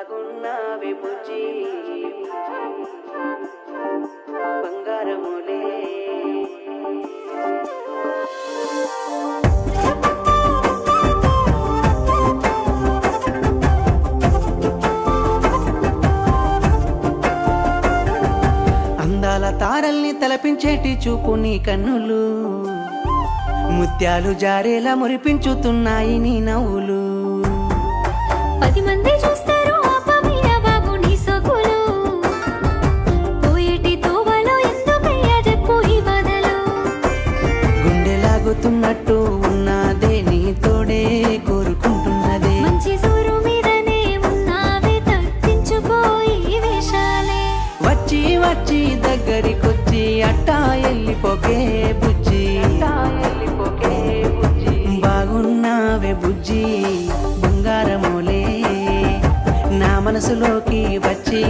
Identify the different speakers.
Speaker 1: బాగున్నావే బుజ్జి బంగారములే అందాల తారల్ని తలపించేటి చూపు నీ కన్నులు ముత్యాలు జారేలా మురిపించుతున్నాయి నీ నవ్వులు
Speaker 2: 10 మంది చూస్తారు ఆపమయ్య బాబు నీ సోకులు పోయేటి తోవలో ఎందుకయ్యా చెప్పు ఈ బాధలు
Speaker 1: గుండె లాగుతున్నట్టు ఉన్నదే నీ తోడే కోరుకుంటున్నదే
Speaker 2: మంచి సూరు మీదనే ఉన్నావే తగ్గించుకోయి వేషాలే
Speaker 1: వచ్చి వచ్చి దగ్గరికొచ్చి అట్టా వెళ్ళిపోకే బుజ్జి బాగున్నావే బుజ్జి బంగారములే నా మనసులోకి వచ్చి